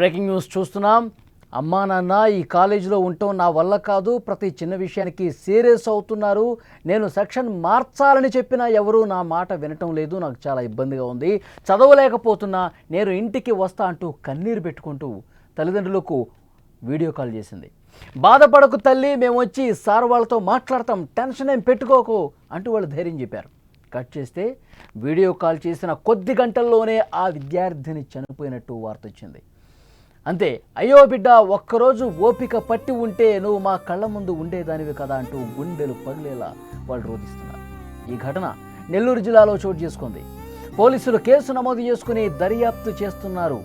Breaking news చూస్తున్నాం. అమ్మా నాన్న ఈ కాలేజీలో ఉండటం నా వల్ల కాదు, ప్రతి చిన్న విషయానికి సీరియస్ అవుతున్నారు. నేను సెక్షన్ మార్చాలని చెప్పినా ఎవరూ నా మాట వినటం లేదు. నాకు చాలా ఇబ్బందిగా ఉంది, చదవలేకపోతున్నా, నేను ఇంటికి వస్తా అంటూ కన్నీరు పెట్టుకుంటూ తల్లిదండ్రులకు వీడియో కాల్ చేసింది. బాధపడకు తల్లి, మేము వచ్చి సార్ వాళ్ళతో మాట్లాడతాం, టెన్షన్ ఏం పెట్టుకోకు అంటూ వాళ్ళు ధైర్యం చెప్పారు. కట్ చేస్తే వీడియో కాల్ చేసిన కొద్ది గంటల్లోనే ఆ విద్యార్థిని చనిపోయినట్టు వార్త వచ్చింది. అంతే, అయ్యో బిడ్డ, ఒక్కరోజు ఓపిక పట్టి ఉంటే నువ్వు మా కళ్ళ ముందు ఉండేదానివి కదా అంటూ గుండెలు పగిలేలా వాళ్ళు రోధిస్తున్నారు. ఈ ఘటన నెల్లూరు జిల్లాలో చోటు చేసుకుంది. పోలీసులు కేసు నమోదు చేసుకుని దర్యాప్తు చేస్తున్నారు.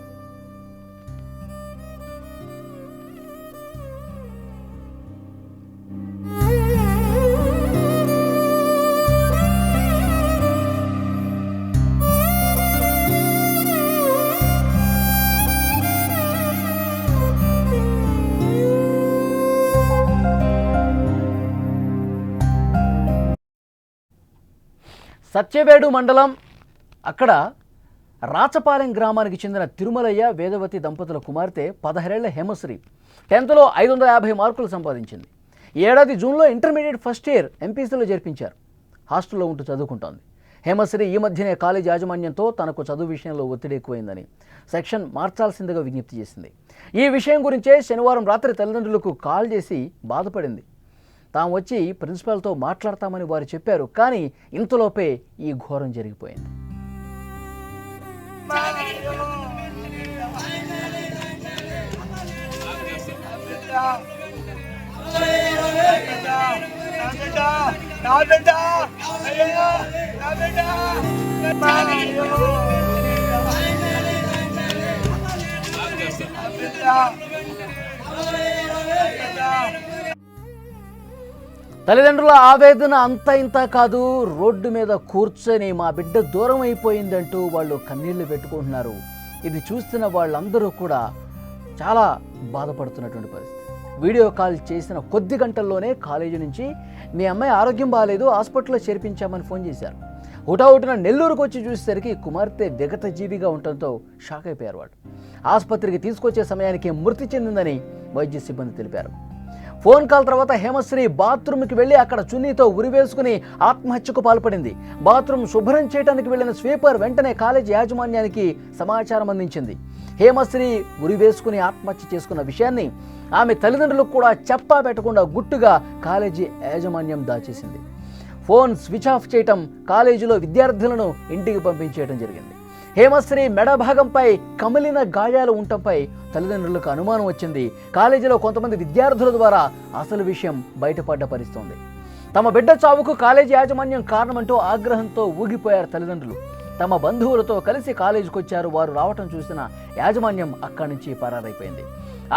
సత్యవేడు మండలం అక్కడ రాచపాలెం గ్రామానికి చెందిన తిరుమలయ్య వేదవతి దంపతుల కుమార్తె 16 ఏళ్ల హేమశ్రీ 10th 550 మార్కులు సంపాదించింది. ఈ ఏడాది జూన్లో ఇంటర్మీడియట్ ఫస్ట్ ఇయర్ ఎంపీసీలో చేర్పించారు. హాస్టల్లో ఉంటూ చదువుకుంటోంది. హేమశ్రీ ఈ మధ్యనే కాలేజీ యాజమాన్యంతో తనకు చదువు విషయంలో ఒత్తిడి ఎక్కువైందని సెక్షన్ మార్చాల్సిందిగా విజ్ఞప్తి చేసింది. ఈ విషయం గురించే శనివారం రాత్రి తల్లిదండ్రులకు కాల్ చేసి బాధపడింది. తాము వచ్చి ప్రిన్సిపాల్తో మాట్లాడతామని వారు చెప్పారు. కానీ ఇంతలోపే ఈ ఘోరం జరిగిపోయింది. తల్లిదండ్రుల ఆవేదన అంత ఇంత కాదు. రోడ్డు మీద కూర్చొని మా బిడ్డ దూరం అయిపోయిందంటూ వాళ్ళు కన్నీళ్లు పెట్టుకుంటున్నారు. ఇది చూస్తున్న వాళ్ళందరూ కూడా చాలా బాధపడుతున్నటువంటి పరిస్థితి. వీడియో కాల్ చేసిన కొద్ది గంటల్లోనే కాలేజీ నుంచి మీ అమ్మాయి ఆరోగ్యం బాగాలేదు, హాస్పిటల్లో చేర్పించామని ఫోన్ చేశారు. హుటాహుటిన నెల్లూరుకు వచ్చి చూసేసరికి కుమార్తె విగత జీవిగా ఉండటంతో షాక్ అయిపోయారు. వాళ్ళు ఆసుపత్రికి తీసుకొచ్చే సమయానికి మృతి చెందిందని వైద్య సిబ్బంది తెలిపారు. ఫోన్ కాల్ తర్వాత హేమశ్రీ బాత్రూమ్కి వెళ్ళి అక్కడ చున్నీతో ఉరివేసుకుని ఆత్మహత్యకు పాల్పడింది. బాత్రూమ్ శుభ్రం చేయడానికి వెళ్లిన స్వీపర్ వెంటనే కాలేజీ యాజమాన్యానికి సమాచారం అందించింది. హేమశ్రీ ఉరివేసుకుని ఆత్మహత్య చేసుకున్న విషయాన్ని ఆమె తల్లిదండ్రులకు కూడా చెప్పా పెట్టకుండా గుట్టుగా కాలేజీ యాజమాన్యం దాచేసింది. ఫోన్ స్విచ్ ఆఫ్ చేయటం, కాలేజీలో విద్యార్థులను ఇంటికి పంపించేయడం జరిగింది. హేమశ్రీ మెడ భాగంపై కమిలిన గాయాలు ఉండటంపై తల్లిదండ్రులకు అనుమానం వచ్చింది. కాలేజీలో కొంతమంది విద్యార్థుల ద్వారా అసలు విషయం బయటపడ్డ పరిస్థితుంది. తమ బిడ్డ చావుకు కాలేజీ యాజమాన్యం కారణమంటూ ఆగ్రహంతో ఊగిపోయారు తల్లిదండ్రులు. తమ బంధువులతో కలిసి కాలేజీకి వచ్చారు. వారు రావటం చూసిన యాజమాన్యం అక్కడి నుంచి పరారైపోయింది.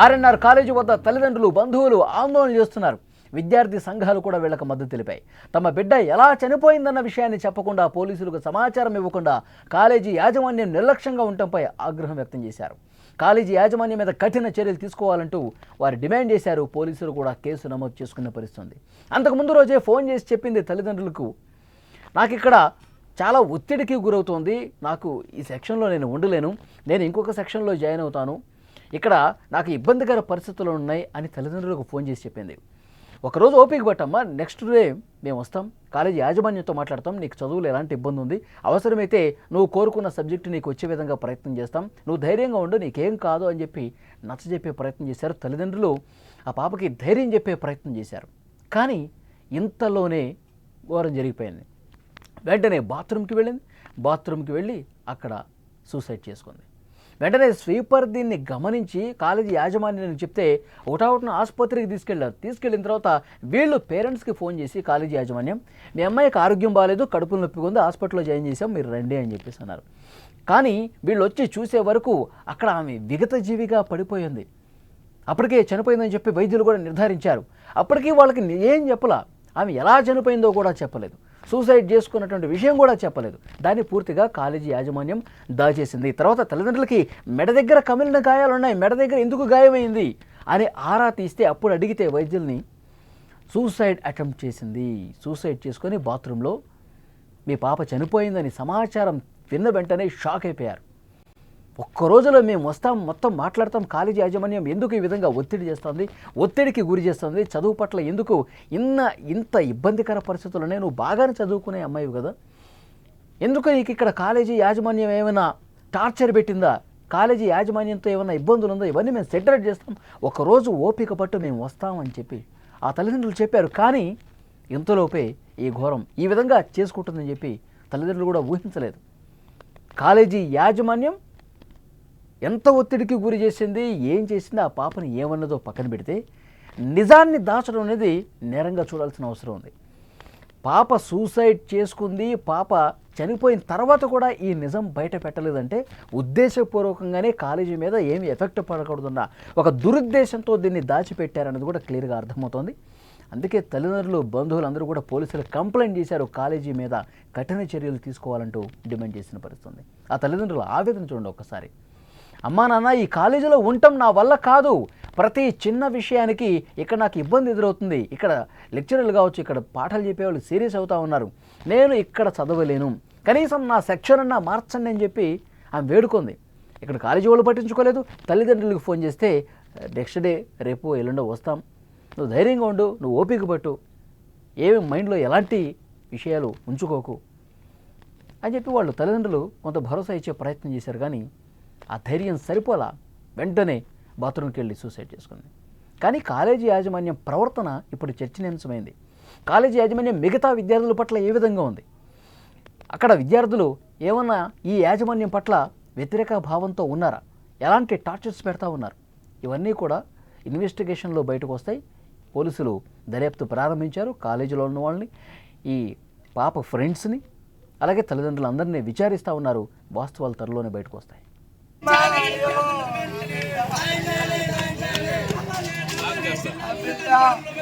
ఆర్ఎన్ఆర్ కాలేజీ వద్ద తల్లిదండ్రులు, బంధువులు ఆందోళన చేస్తున్నారు. విద్యార్థి సంఘాలు కూడా వీళ్ళకి మద్దతు తెలిపాయి. తమ బిడ్డ ఎలా చనిపోయిందన్న విషయాన్ని చెప్పకుండా, పోలీసులకు సమాచారం ఇవ్వకుండా కాలేజీ యాజమాన్యం నిర్లక్ష్యంగా ఉండటంపై ఆగ్రహం వ్యక్తం చేశారు. కాలేజీ యాజమాన్యం మీద కఠిన చర్యలు తీసుకోవాలంటూ వారు డిమాండ్ చేశారు. పోలీసులు కూడా కేసు నమోదు చేసుకున్న పరిస్థితుంది. అంతకుముందు రోజే ఫోన్ చేసి చెప్పింది తల్లిదండ్రులకు, నాకు ఇక్కడ చాలా ఒత్తిడికి గురవుతోంది, నాకు ఈ సెక్షన్లో నేను ఉండలేను, నేను ఇంకొక సెక్షన్లో జాయిన్ అవుతాను, ఇక్కడ నాకు ఇబ్బందికర పరిస్థితులు ఉన్నాయి అని తల్లిదండ్రులకు ఫోన్ చేసి చెప్పింది. ఒకరోజు ఓపిక పట్టమ్మా, నెక్స్ట్ డే మేము వస్తాం, కాలేజీ యాజమాన్యంతో మాట్లాడతాం, నీకు చదువులు ఎలాంటి ఇబ్బంది ఉంది, అవసరమైతే నువ్వు కోరుకున్న సబ్జెక్టు నీకు వచ్చే విధంగా ప్రయత్నం చేస్తాం, నువ్వు ధైర్యంగా ఉండు, నీకేం కాదు అని చెప్పి నచ్చజెప్పే ప్రయత్నం చేశారు. తల్లిదండ్రులు ఆ పాపకి ధైర్యం చెప్పే ప్రయత్నం చేశారు. కానీ ఇంతలోనే ఘోరం జరిగిపోయింది. వెంటనే బాత్రూమ్కి వెళ్ళి అక్కడ సూసైడ్ చేసుకుంది. వెంటనే స్వీపర్ దీన్ని గమనించి కాలేజీ యాజమాన్యానికి చెప్తే హుటాహుటిన ఆసుపత్రికి తీసుకెళ్ళిన తర్వాత వీళ్ళు పేరెంట్స్కి ఫోన్ చేసి కాలేజీ యాజమాన్యం, మీ అమ్మాయికి ఆరోగ్యం బాగాలేదు, కడుపులో నొప్పిగా ఉంది, హాస్పిటల్లో జాయిన్ చేసాం, మీరు రండి అని చెప్పేసి అన్నారు. కానీ వీళ్ళు వచ్చి చూసే వరకు అక్కడ ఆమె విగత జీవిగా పడిపోయింది. అప్పటికే చనిపోయిందని చెప్పి వైద్యులు కూడా నిర్ధారించారు. అప్పటికీ వాళ్ళకి ఏం చెప్పలా, ఆమె ఎలా చనిపోయిందో కూడా చెప్పలేదు, సూసైడ్ చేసుకున్నటువంటి విషయం కూడా చెప్పలేదు. దాన్ని పూర్తిగా కాలేజీ యాజమాన్యం దాచేసింది. తర్వాత తల్లిదండ్రులకి మెడ దగ్గర కమిలిన గాయాలు ఉన్నాయి, మెడ దగ్గర ఎందుకు గాయమైంది అని ఆరా తీస్తే అప్పుడు అడిగితే వైద్యుల్ని సూసైడ్ అటెంప్ట్ చేసింది, సూసైడ్ చేసుకొని బాత్రూంలో మీ పాప చనిపోయిందని సమాచారం విన్న వెంటనే షాక్ అయిపోయారు. ఒక్క రోజులో మేము వస్తాం, మొత్తం మాట్లాడతాం, కాలేజీ యాజమాన్యం ఎందుకు ఈ విధంగా ఒత్తిడి చేస్తుంది, ఒత్తిడికి గురి చేస్తుంది, చదువు పట్ల ఎందుకు ఇంత ఇబ్బందికర పరిస్థితుల్లోనే, నువ్వు బాగానే చదువుకునే అమ్మాయివి కదా, ఎందుకు నీకు ఇక్కడ కాలేజీ యాజమాన్యం ఏమైనా టార్చర్ పెట్టిందా, కాలేజీ యాజమాన్యంతో ఏమైనా ఇబ్బందులు ఉందో, ఇవన్నీ మేము సెటిల్ చేస్తాం, ఒకరోజు ఓపిక పట్టు మేము వస్తామని చెప్పి ఆ తల్లిదండ్రులు చెప్పారు. కానీ ఇంతలోపే ఈ ఘోరం ఈ విధంగా చేసుకుంటుందని చెప్పి తల్లిదండ్రులు కూడా ఊహించలేదు. కాలేజీ యాజమాన్యం ఎంత ఒత్తిడికి గురి చేసింది, ఏం చేసింది, ఆ పాపని ఏమన్నదో పక్కన పెడితే నిజాన్ని దాచడం అనేది నేరంగా చూడాల్సిన అవసరం ఉంది. పాప సూసైడ్ చేసుకుంది, పాప చనిపోయిన తర్వాత కూడా ఈ నిజం బయట పెట్టలేదంటే ఉద్దేశపూర్వకంగానే కాలేజీ మీద ఏమి ఎఫెక్ట్ పడకూడదన్న ఒక దురుద్దేశంతో దీన్ని దాచిపెట్టారన్నది కూడా క్లియర్గా అర్థమవుతోంది. అందుకే తల్లిదండ్రులు, బంధువులు అందరూ కూడా పోలీసులకు కంప్లైంట్ చేశారు, కాలేజీ మీద కఠిన చర్యలు తీసుకోవాలంటూ డిమాండ్ చేసిన పరిస్థితుంది. ఆ తల్లిదండ్రుల ఆవేదన చూడండి ఒక్కసారి. అమ్మా నాన్న, ఈ కాలేజీలో ఉండటం నా వల్ల కాదు, ప్రతి చిన్న విషయానికి ఇక్కడ నాకు ఇబ్బంది ఎదురవుతుంది, ఇక్కడ లెక్చరర్లు కావచ్చు, ఇక్కడ పాఠాలు చెప్పేవాళ్ళు సీరియస్ అవుతూ ఉన్నారు, నేను ఇక్కడ చదవలేను, కనీసం నా సెక్షన్ అన్నా మార్చండి అని చెప్పి ఆమె వేడుకుంది. ఇక్కడ కాలేజీ వాళ్ళు పట్టించుకోలేదు. తల్లిదండ్రులకు ఫోన్ చేస్తే నెక్స్ట్ డే రేపు ఎల్లుండో వస్తాం, నువ్వు ధైర్యంగా ఉండు, నువ్వు ఓపిక పట్టు, ఏమి మైండ్లో ఎలాంటి విషయాలు ఉంచుకోకు అని చెప్పి వాళ్ళు తల్లిదండ్రులు కొంత భరోసా ఇచ్చే ప్రయత్నం చేశారు. కానీ ఆ ధైర్యం సరిపోలా, వెంటనే బాత్రూమ్కి వెళ్ళి సూసైడ్ చేసుకుంది. కానీ కాలేజీ యాజమాన్యం ప్రవర్తన ఇప్పుడు చర్చనీయాంశమైంది. కాలేజీ యాజమాన్యం మిగతా విద్యార్థుల పట్ల ఏ విధంగా ఉంది, అక్కడ విద్యార్థులు ఏమన్నా ఈ యాజమాన్యం పట్ల వ్యతిరేక భావంతో ఉన్నారా, ఎలాంటి టార్చర్స్ పెడతా ఉన్నారు, ఇవన్నీ కూడా ఇన్వెస్టిగేషన్లో బయటకు వస్తాయి. పోలీసులు దర్యాప్తు ప్రారంభించారు. కాలేజీలో ఉన్న వాళ్ళని, ఈ పాప ఫ్రెండ్స్ని, అలాగే తల్లిదండ్రులందరినీ విచారిస్తూ ఉన్నారు. వాస్తవాలు త్వరలోనే బయటకు వస్తాయి. Gracias.